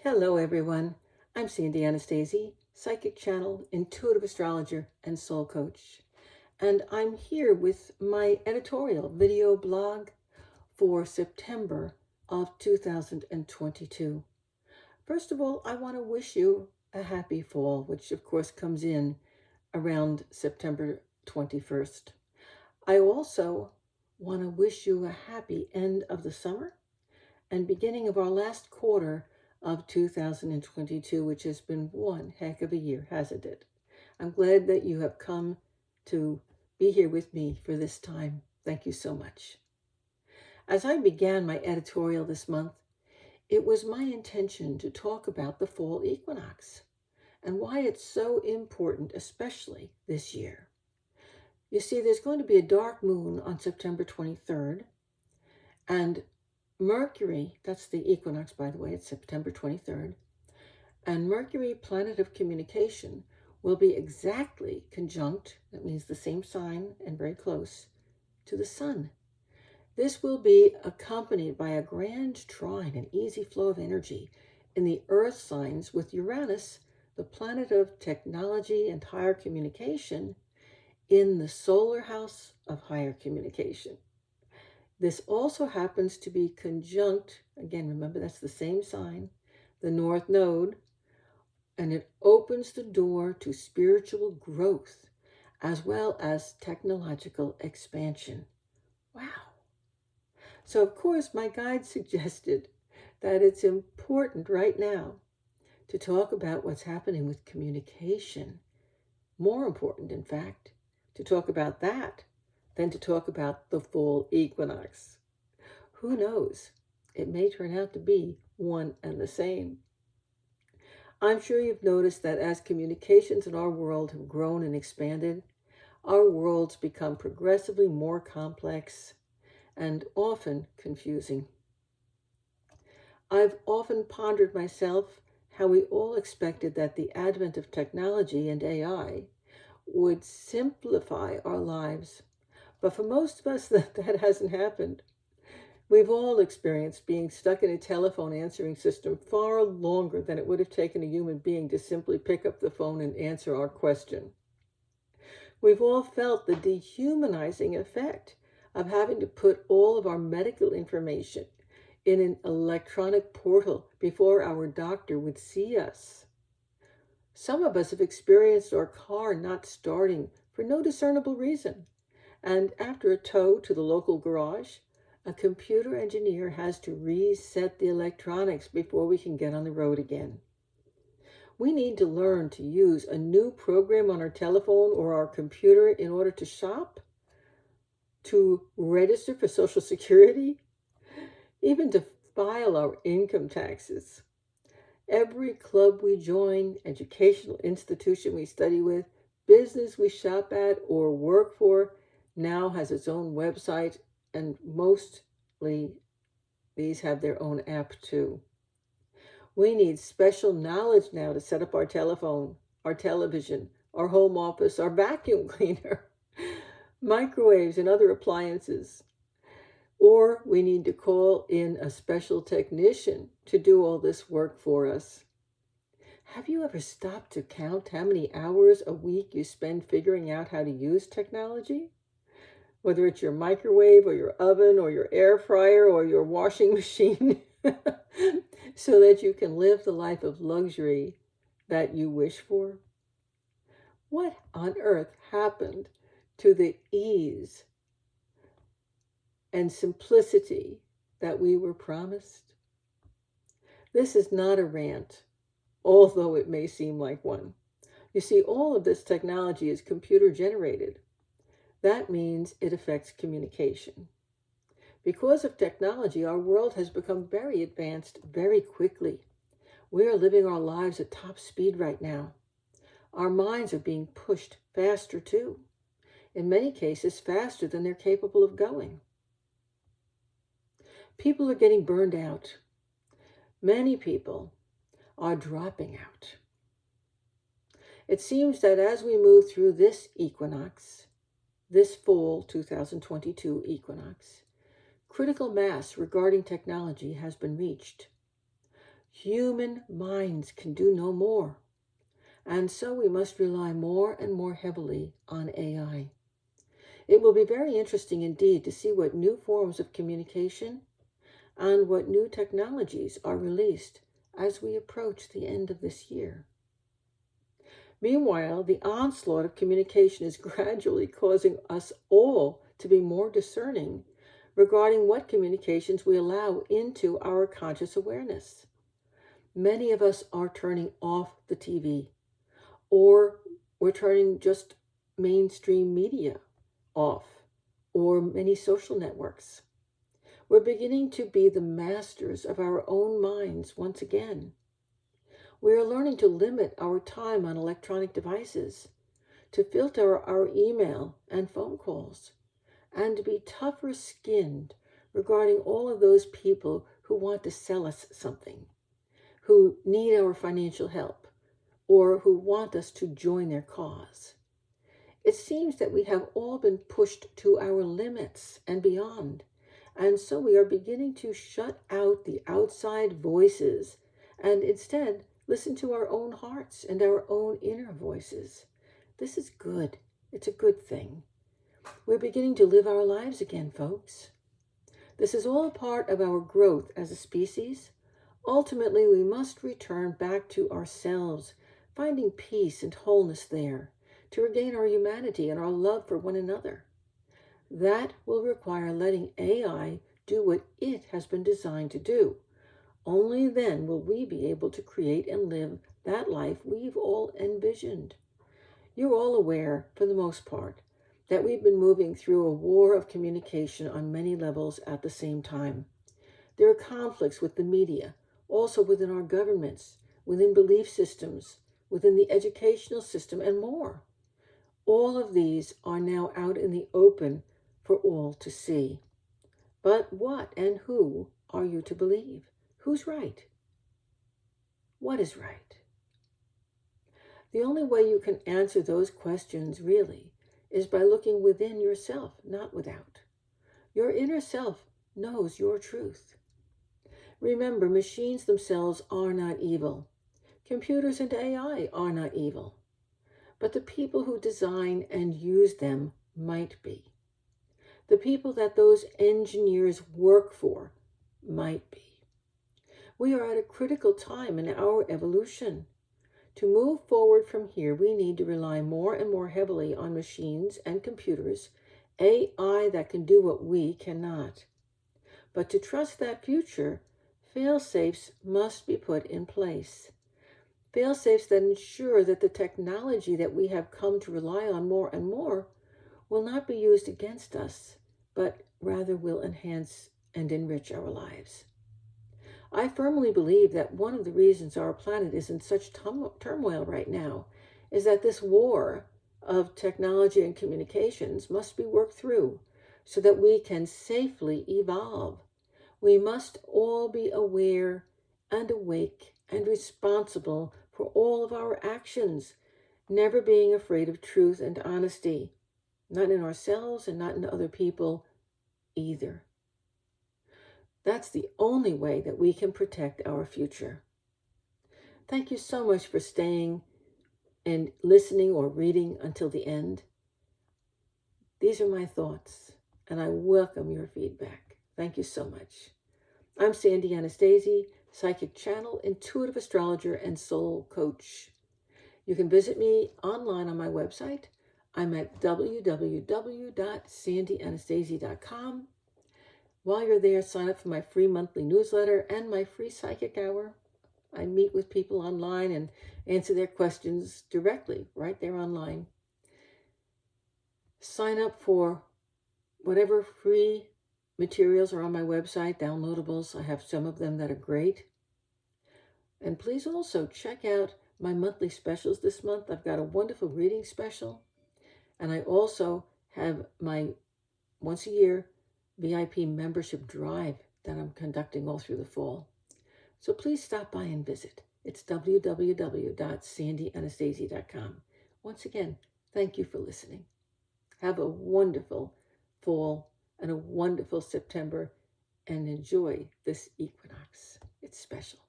Hello, everyone. I'm Sandy Anastasi, psychic channel, intuitive astrologer, and soul coach. And I'm here with my editorial video blog for September of 2022. First of all, I want to wish you a happy fall, which of course comes in around September 21st. I also want to wish you a happy end of the summer and beginning of our last quarter of 2022, which has been one heck of a year, hasn't it? I'm glad that you have come to be here with me for this time. Thank you so much. As I began my editorial this month, it was my intention to talk about the fall equinox and why it's so important, especially this year. You see, there's going to be a dark moon on September 23rd, and Mercury, that's the equinox, by the way, it's September 23rd, and Mercury, planet of communication, will be exactly conjunct, that means the same sign and very close, to the sun. This will be accompanied by a grand trine, an easy flow of energy in the earth signs with Uranus, the planet of technology and higher communication, in the solar house of higher communication. This also happens to be conjunct, again, remember that's the same sign, the North Node, and it opens the door to spiritual growth as well as technological expansion. Wow. So, of course, my guide suggested that it's important right now to talk about what's happening with communication. More important, in fact, to talk about that than to talk about the full equinox. Who knows? It may turn out to be one and the same. I'm sure you've noticed that as communications in our world have grown and expanded, our worlds become progressively more complex and often confusing. I've often pondered myself how we all expected that the advent of technology and AI would simplify our lives. But for most of us, that hasn't happened. We've all experienced being stuck in a telephone answering system far longer than it would have taken a human being to simply pick up the phone and answer our question. We've all felt the dehumanizing effect of having to put all of our medical information in an electronic portal before our doctor would see us. Some of us have experienced our car not starting for no discernible reason. And after a tow to the local garage, a computer engineer has to reset the electronics before we can get on the road again. We need to learn to use a new program on our telephone or our computer in order to shop, to register for Social Security, even to file our income taxes. Every club we join, educational institution we study with, business we shop at or work for, now has its own website, and mostly these have their own app too. We need special knowledge now to set up our telephone, our television, our home office, our vacuum cleaner, microwaves and other appliances. Or we need to call in a special technician to do all this work for us. Have you ever stopped to count how many hours a week you spend figuring out how to use technology? Whether it's your microwave or your oven or your air fryer or your washing machine, so that you can live the life of luxury that you wish for? What on earth happened to the ease and simplicity that we were promised? This is not a rant, although it may seem like one. You see, all of this technology is computer generated. That means it affects communication. Because of technology, our world has become very advanced very quickly. We are living our lives at top speed right now. Our minds are being pushed faster too. In many cases, faster than they're capable of going. People are getting burned out. Many people are dropping out. It seems that as we move through this equinox, this fall 2022 equinox, critical mass regarding technology has been reached. Human minds can do no more, and so we must rely more and more heavily on AI. It will be very interesting indeed to see what new forms of communication and what new technologies are released as we approach the end of this year. Meanwhile, the onslaught of communication is gradually causing us all to be more discerning regarding what communications we allow into our conscious awareness. Many of us are turning off the TV, or we're turning just mainstream media off, or many social networks. We're beginning to be the masters of our own minds once again. We are learning to limit our time on electronic devices, to filter our email and phone calls, and to be tougher skinned regarding all of those people who want to sell us something, who need our financial help, or who want us to join their cause. It seems that we have all been pushed to our limits and beyond, and so we are beginning to shut out the outside voices and instead listen to our own hearts and our own inner voices. This is good. It's a good thing. We're beginning to live our lives again, folks. This is all part of our growth as a species. Ultimately, we must return back to ourselves, finding peace and wholeness there, to regain our humanity and our love for one another. That will require letting AI do what it has been designed to do. Only then will we be able to create and live that life we've all envisioned. You're all aware, for the most part, that we've been moving through a war of communication on many levels at the same time. There are conflicts with the media, also within our governments, within belief systems, within the educational system, and more. All of these are now out in the open for all to see. But what and who are you to believe? Who's right? What is right? The only way you can answer those questions really is by looking within yourself, not without. Your inner self knows your truth. Remember, machines themselves are not evil. Computers and AI are not evil. But the people who design and use them might be. The people that those engineers work for might be. We are at a critical time in our evolution. To move forward from here, we need to rely more and more heavily on machines and computers, AI that can do what we cannot. But to trust that future, fail-safes must be put in place. Fail-safes that ensure that the technology that we have come to rely on more and more will not be used against us, but rather will enhance and enrich our lives. I firmly believe that one of the reasons our planet is in such turmoil right now is that this war of technology and communications must be worked through so that we can safely evolve. We must all be aware and awake and responsible for all of our actions, never being afraid of truth and honesty, not in ourselves and not in other people either. That's the only way that we can protect our future. Thank you so much for staying and listening or reading until the end. These are my thoughts, and I welcome your feedback. Thank you so much. I'm Sandy Anastasi, psychic channel, intuitive astrologer, and soul coach. You can visit me online on my website. I'm at www.sandyanastasi.com. While you're there, sign up for my free monthly newsletter and my free psychic hour. I meet with people online and answer their questions directly right there online. Sign up for whatever free materials are on my website, downloadables. I have some of them that are great. And please also check out my monthly specials this month. I've got a wonderful reading special. And I also have my once a year VIP membership drive that I'm conducting all through the fall. So please stop by and visit. It's www.sandyanastasi.com. Once again, thank you for listening. Have a wonderful fall and a wonderful September and enjoy this equinox. It's special.